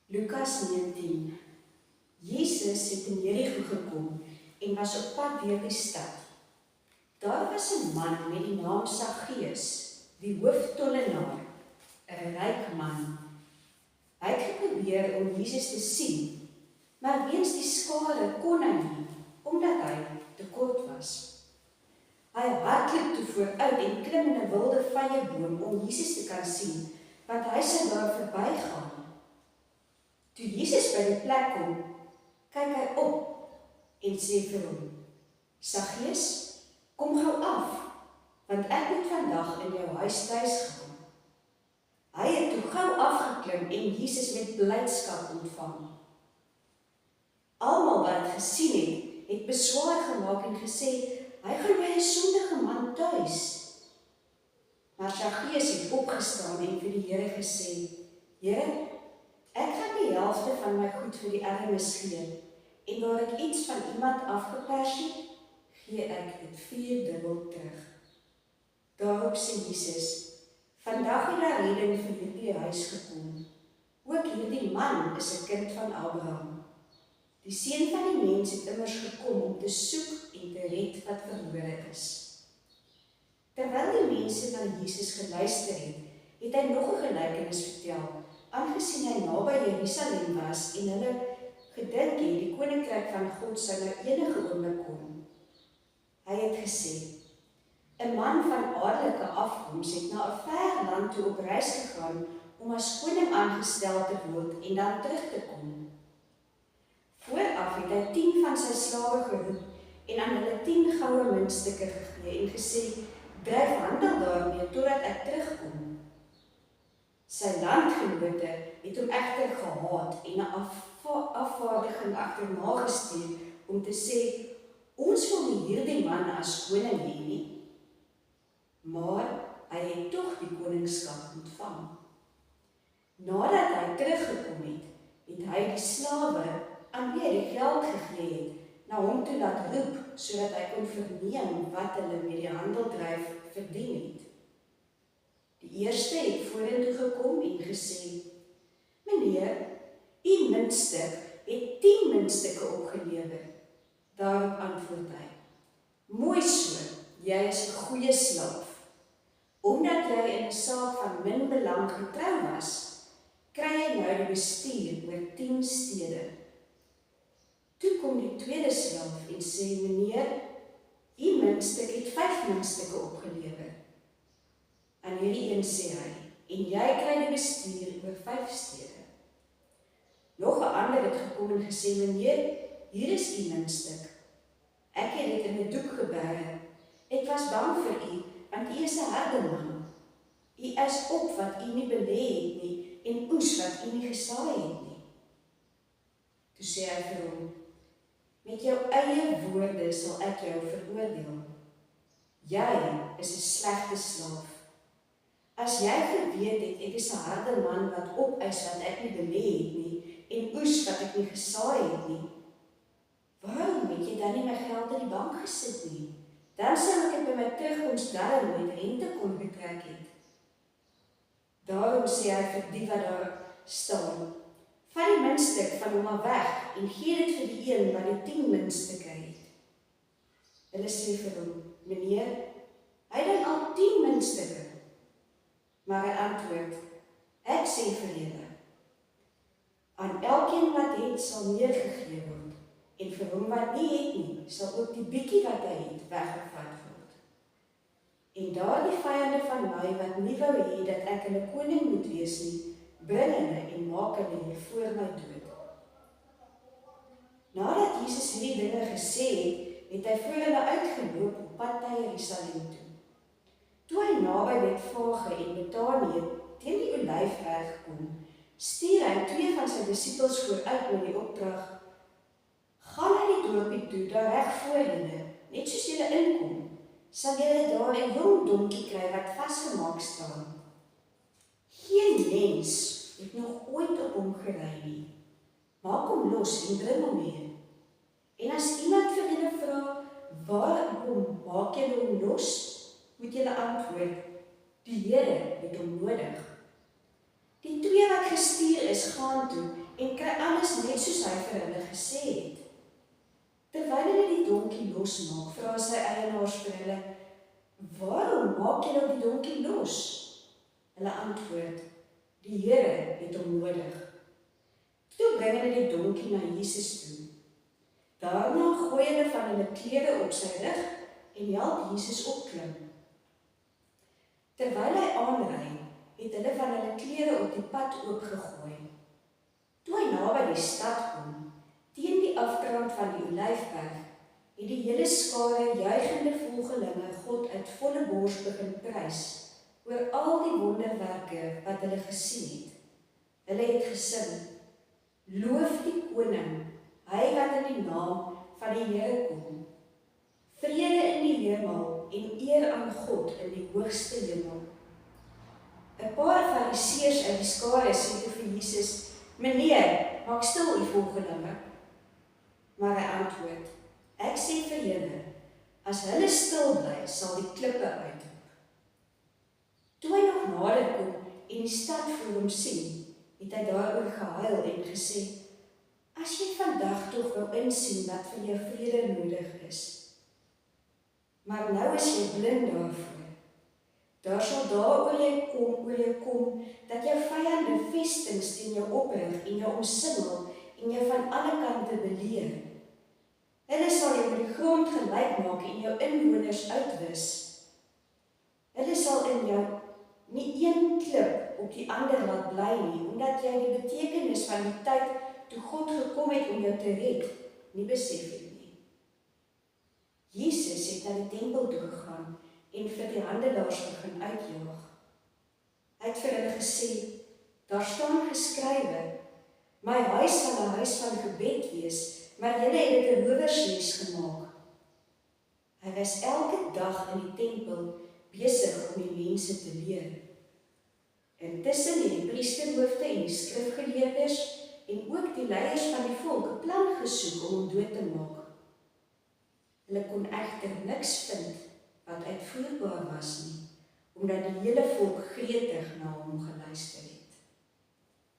Lukas 19. Jesus het in Jericho gekom en was op pad deur die stad. Daar was 'n man met die naam Saggeus, die hooftollenaar, 'n ryk man. Hy het geprobeer om Jesus te sien, maar weens die skare kon hy nie, omdat hy te kort was. Hy hardloop toe vooruit en klim in 'n wilde vyeboom om Jesus te kan sien, want hy sou daar verbygaan. Toe Jesus by die plek kom, kyk hy op en sê vir hom: Saggeus, kom gou af, want ek moet vandag in jou huis tuis gaan. Hy het toe gou afgeklim en Jesus met blydskap ontvang. Almal wat dit gesien het, het beswaar gemaak en gesê, hy gaan by 'n sondige man tuis. Maar Saggeus het opgestaan en vir die Here gesê: Here, ek gaan die helfte van my goed vir die armes gee, en waar ek iets van iemand afgepers het, gee ek dit 4-dubbel terug. Daarop sê Jesus: Vandag het daar redding vir hierdie huis gekom. Ook hierdie man is 'n kind van Abraham. Die Seun van die Mens het immers gekom om te soek en te red wat verlore is. Terwyl die mense na Jesus geluister het, het hy nog 'n gelykenis vertel, aangesien hy naby Jerusalem was en hulle gedink het die koninkryk van God sou nou enige oomblik kom. Hy het gesê: 'n man van adellijke afkoms het na 'n ver land toe op reis gegaan om as koning aangestel te word en dan terug te kom. Vooraf het hy 10 van sy slawe geroep en aan hulle 10 goue muntstukke gegee en gesê: dryf handel daarmee totdat ek terugkom. Sy landgenote het hom egter gehaat en 'n afvaardiging agterna gestuur om te sê: ons wil nie hierdie man as koning hê nie. Maar hy het tog die koningskap ontvang. Nadat hy teruggekom het, het hy die slawe aan wie hy die geld gegee het, na hom toe laat roep, sodat hy kon verneem wat hulle met die handeldryf verdien het. Die eerste het vorentoe gekom en gesê: meneer, u muntstuk het 10 muntstukke opgelewer. Daarop antwoord hy: mooi so, jy is 'n goeie slaaf. Omdat jy in 'n saak van min belang getrou was, kry jy nou die bestuur oor 10 stede. Toe kom die tweede slaaf en sê: meneer, u muntstuk het 5 muntstukke opgelewer. Aan hierdie een sê hy: en jy kry die bestuur oor 5 stede. Nog 'n ander het gekom en gesê: meneer, hier is u muntstuk. Ek het dit in 'n doek geberg. Ek was bang vir u, want u is 'n harde man. U is op wat u nie belê het nie, en oes wat u nie gesaai het nie. Toe sê hy vir hom: met jou eie woorde sal ek jou veroordeel. Jy is 'n slegte slaaf. As jy geweet het, ek is 'n harde man wat opeis wat ek nie belê het nie, en oes wat ek nie gesaai het nie, waarom het jy dan nie my geld in die bank gesit nie? Dan sou ek by my terugkoms darm met rente kon getrek het. Daarom sê hy vir die wat daar staan: vat die muntstuk van hom af weg en gee dit vir die een wat die 10 muntstukke het. Hulle sê vir hom: meneer, hy het dan al 10 muntstukke. Maar hy antwoord: ek sê vir julle, aan elkeen wat het sal meer gegee word, en vir hom wat nie het nie, sal ook die bietjie wat hy het weggevat word. En daardie vyande van my wat nie wou hê dat ek hulle koning moet wees nie, bring hulle en maak hulle hier voor my dood. Nadat Jesus hierdie dinge gesê het, het hy voor hulle uitgeloop op pad na Jerusalem toe. Toe hy naby Betfage en Betanië teen die Olyfberg kom, stuur hy 2 van sy disippels vooruit met die opdrag: gaan na die dorpie toe, daar reg voor julle, net soos julle inkom, sal julle daar 'n jong donkie kry wat vasgemaak staan. Geen mens het nog ooit op hom gery nie. Maak hom los en bring hom hier. En as iemand vir julle vra: waarom maak julle hom los? Moet julle antwoord: die Here het hom nodig. Die 2 wat gestuur is, gaan toe en kry alles net soos hy vir hulle gesê het. Terwyl hulle die donkie losmaak, vra sy eienaars vir hulle, waarom maak julle die donkie los? Hulle antwoord, die Here het hom nodig. Toe bring hulle die donkie na Jesus toe. Daarna gooi hulle van hulle klere op sy rug en help Jesus opklim. Terwyl hy aanry, het hulle van hulle klere op die pad oopgegooi. Toe hy naby die stad kom, teen die afdrand van die Olyfberg, het die hele skare juigende volgelinge God uit volle bors begin prys oor al die wonderwerke wat hulle gesien het. Hulle het gesing, loof die koning, hy wat in die naam van die Here kom. Vrede in die hemel en eer aan God in die hoogste hemel. 'n Paar fariseërs uit die skare sê toe vir Jesus, meneer, maak stil u volgelinge. Maar hy antwoord, ek sê vir julle, as hulle stil bly, sal die klippe uitroep. Toe hy nog nader kom en die stad voor hom sien, het hy daaroor gehuil en gesê, as jy vandag tog wou insien wat vir jou vrede nodig is. Maar nou is jy blind daarvoor. Daar sal daar oor jou kom, dat jou vyande vestings teen jou oprig en jou omsingel en jou van alle kante beleer. Hulle sal jou met die grond gelyk maak en jou inwoners uitwis. Hulle sal in jou nie een klip op die ander laat bly nie, omdat jy die betekenis van die tyd toe God gekom het om jou te red, nie besef het nie. Jesus het na die tempel toe gegaan en vir die handelaars begin uitjaag. Hy het vir hulle gesê, daar staan geskrywe, my huis sal 'n huis van gebed wees, maar julle het dit 'n rowersnes gemaak. Hy was elke dag in die tempel besig om die mense te leer. Intussen het die priesterhoofde en die skrifgeleerdes en ook die leiers van die volk 'n plan gesoek om hom dood te maak. Hulle kon egter niks vind wat uitvoerbaar was nie, omdat die hele volk gretig na hom geluister het.